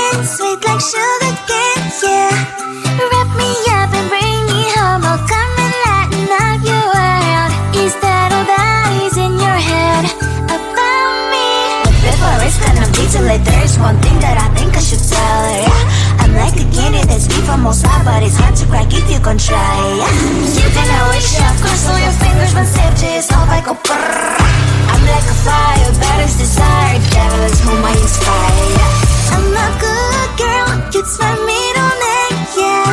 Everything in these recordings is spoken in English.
cane, sweet like sugar cane, yeah. Wrap me up and bring me home, I'll come and lighten up your world. Is that all that is in your head about me? Before it's gonna be too late, there's one thing that I think I should tell her, yeah. I'm like a candy that's deep from outside, but it's hard to crack if you can try, yeah. You can always shove, cross all your fingers when safety is off, I go brrrr. I'm like a fire, balance desire, devil is whom I inspire, yeah. I'm a good girl, it's my middle name, yeah.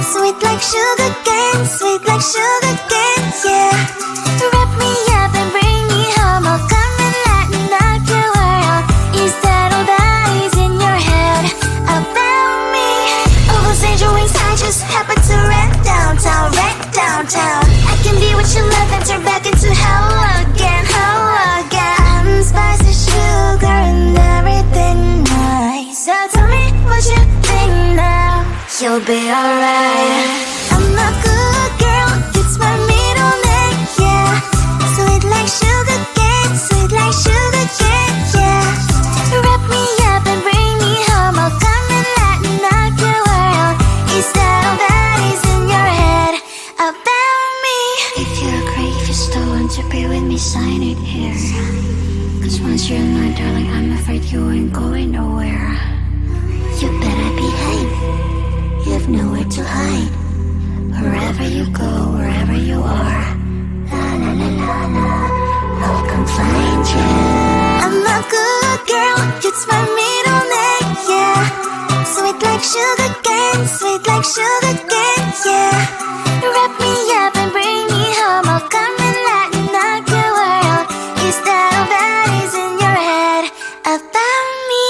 Sweet like sugar cane, sweet like sugar cane, yeah. Wrap me up and bring me home, I'll come and lighten up your world. Is that all that is in your head about me? All those angel wings I just happen to rent downtown, rent downtown. I can be what you love and turn back into hell again, hell again. Spicy sugar and everything nice. So tell me what you think now. You'll be alright. I'm a good girl, it's my middle name, yeah. Sweet like sugar cane, sweet like sugar cane, yeah. Wrap me up and bring me home, I'll come and lighten up your world. Is that all that is in your head about me? If you're great, if you still want to be with me, sign it here. Cause once you're mine, darling, I'm afraid you ain't going nowhere. You better behave, you have nowhere to hide. Wherever you go, wherever you are, la la la la la, I'll come find you. I'm a good girl, it's my middle name, yeah. Sweet like sugar cane, sweet like sugar cane, yeah. Wrap me up and bring me home, I'll come and lighten up your world. Is that all that is in your head about me?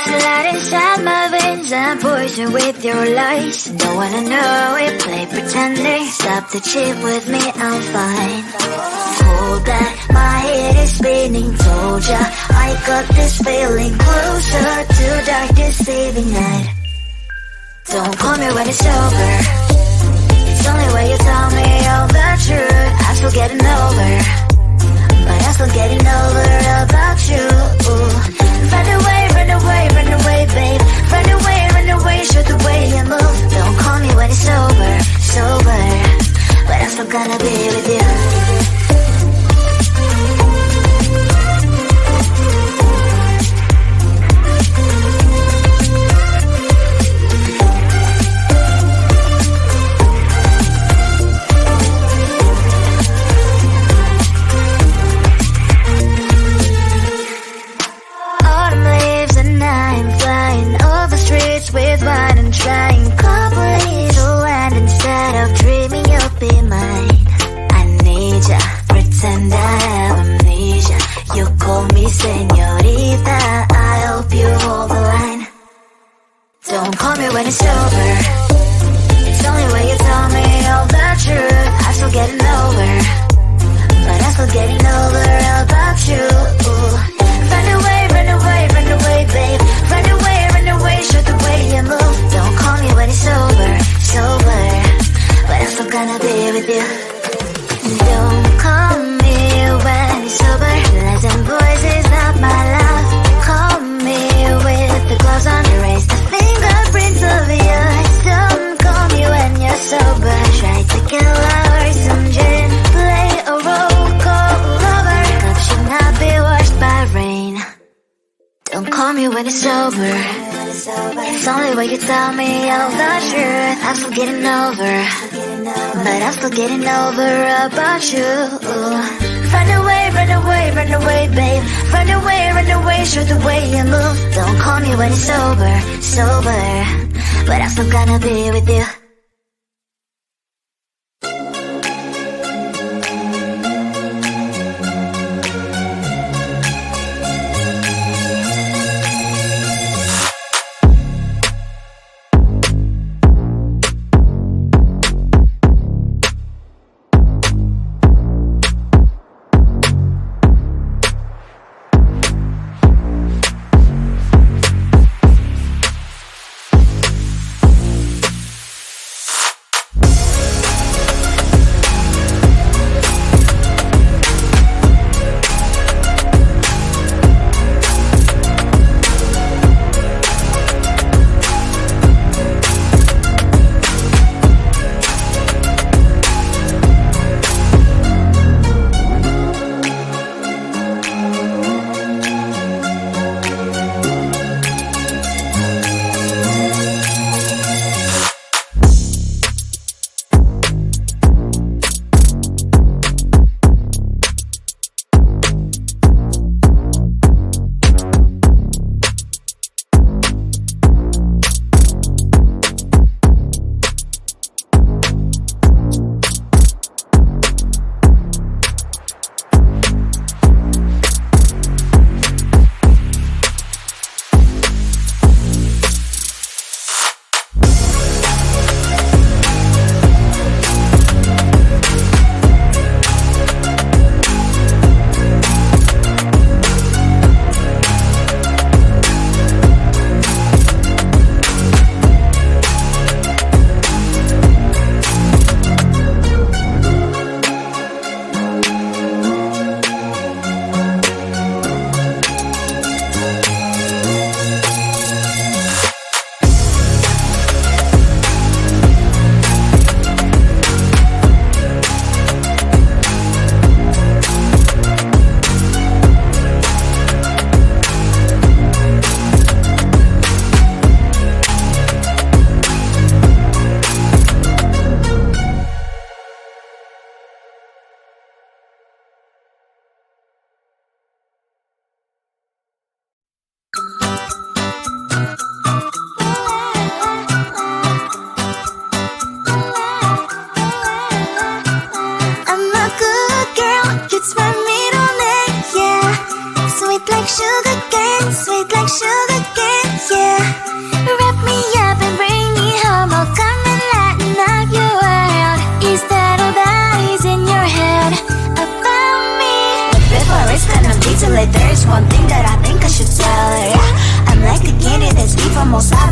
Slide inside my veins and poison with your lies. Don't wanna know it, play pretending. Stop the cheat with me, I'm fine. Hold that, my head is spinning. Told ya, I got this feeling. Closer to dark deceiving night. Don't call me when it's over. It's only when you tell me all the truth. I'm still getting over, but I'm still getting over about you. Run away, run away, run away, babe. Run away, show the way you move. Don't call me when it's over, sober, but I'm still gonna be with you. With wine and trying probably to land instead of dreaming you'll be mine. I need ya, pretend I have amnesia. You call me señorita, I hope you hold the line. Don't call me when it's over. It's only when you tell me all the truth. I'm still getting over, but I'm still getting over about you. Run away, run away, run away, babe. Run away, show the way you move. Don't call me when it's over, sober, but I'm still gonna be with you. Don't call me when it's over. Lies and boys is not my love. Call me with the gloves on. Erase the fingerprints of yours. Don't call me when you're sober. Try to kill hours, some gin. Play a role, call lover. Love should not be washed by rain. Don't call me when it's over. It's only when you tell me all the truth. I'm still getting over, but I'm still getting over about you. Run away, run away, run away, babe. Run away, show the way you move. Don't call me when it's over, sober, but I'm still gonna be with you.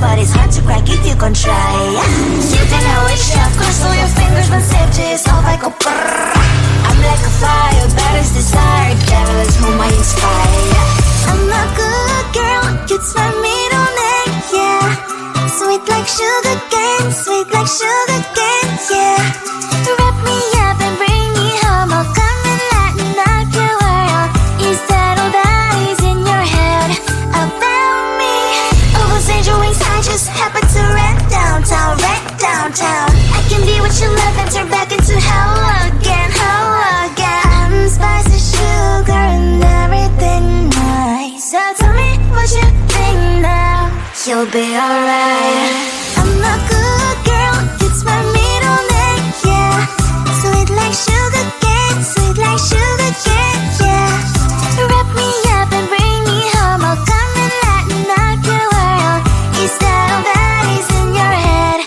but it's hard to crack if you can try. You don't know it, chef, cross all your fingers when safety is off, I go brrrr. I'm like a fire, battles desire, devil is whom I inspire. I'm a good girl, it's my middle name, yeah. Sweet like sugar cane, sweet like sugar cane, yeah. Wrap me up and bring me home, I'll come and lighten up your world. Is that all that is in your head about me? Oh, those angel wings, I just happen to rent downtown, I can be what you love and turn back into hell again, I'm spicy sugar and everything nice. So tell me what you think now, you'll be alright. I'm a good girl, it's my middle name, yeah. Sweet like sugar cane, yeah. Wrap me up and bring me home, I'll come and lighten up your world. Is that all that is in your head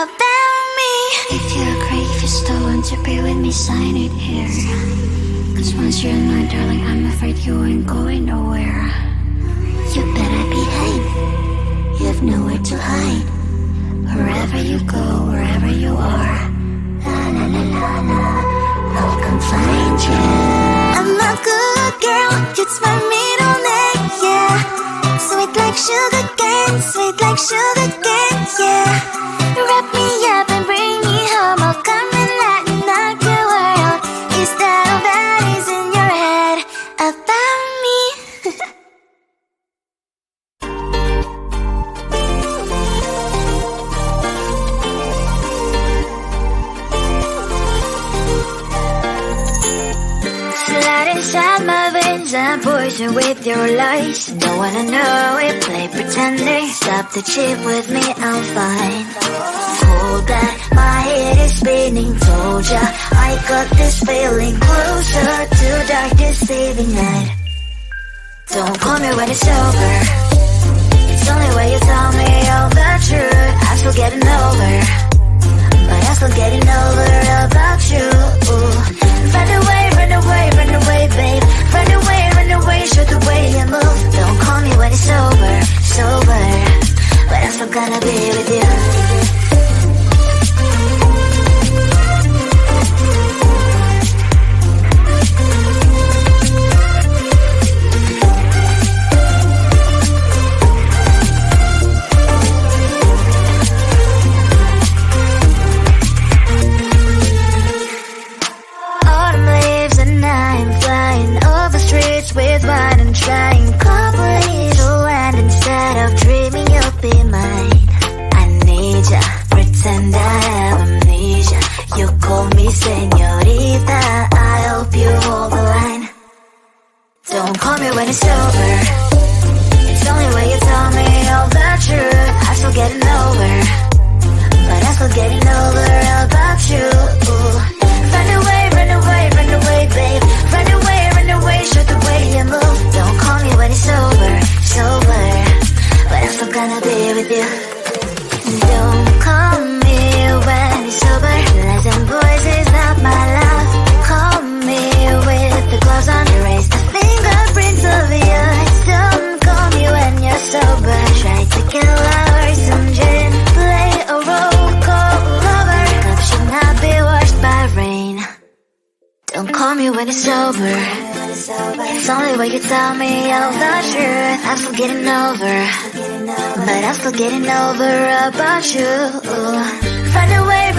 about me? If you agree, if you still want to be with me, sign it here. Cause once you're mine, darling, I'm afraid you ain't going nowhere. You better behave, you have nowhere to hide. Wherever you go, wherever you are, la la la la la, I'll come find you. I'm a good girl, it's my middle name, yeah. Sweet like sugar cane, yeah. Wrap me up and bring me home, I'll come and lighten up your world. Is that all that is in your head about me? Slide inside my veins and poison with your lies. Don't wanna know it, play pretending. Stop the cheat with me, I'm fine. Hold that, my head is spinning. Told ya, I got this feeling closer to dark deceiving night. Don't call me when it's over. It's only when you tell me all the truth. I'm still getting over, but I'm still getting over about you. Run away, babe. Run away, show the way you move. Don't call me when it's sober, but I'm still gonna be with you. With wine and trying complete land instead of dreaming you'll be mine. I need ya, pretend I have amnesia. You call me señorita, I hope you hold the line. Don't call me when it's over. It's only when you tell me all the truth. I'm still getting over, but I'm still getting over about you. Run away, babe. Run away, show the way you move. Don't call me when it's sober, but I'm still gonna be with you. Don't call me when it's sober. Listen, boys, is not my love. Call me with the gloves on. Erase the fingerprints of yours. Don't call me when you're sober. Try to kill hours, some gin. Play a roll call lover. Cup should not be washed by rain. Don't call me when it's over. It's only when you tell me all the truth. I'm still getting over, but I'm still getting over about you. Run away,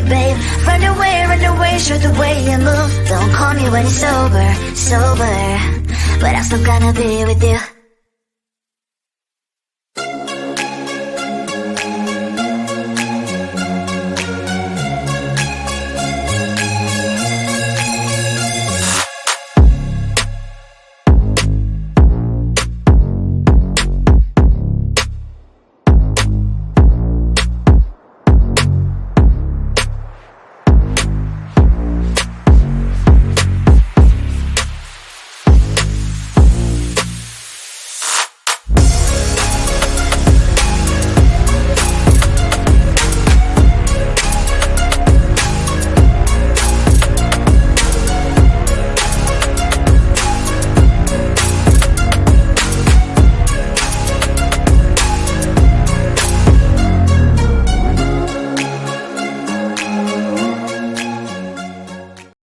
babe. Run away, show the way you move. Don't call me when it's sober, but I'm still gonna be with you.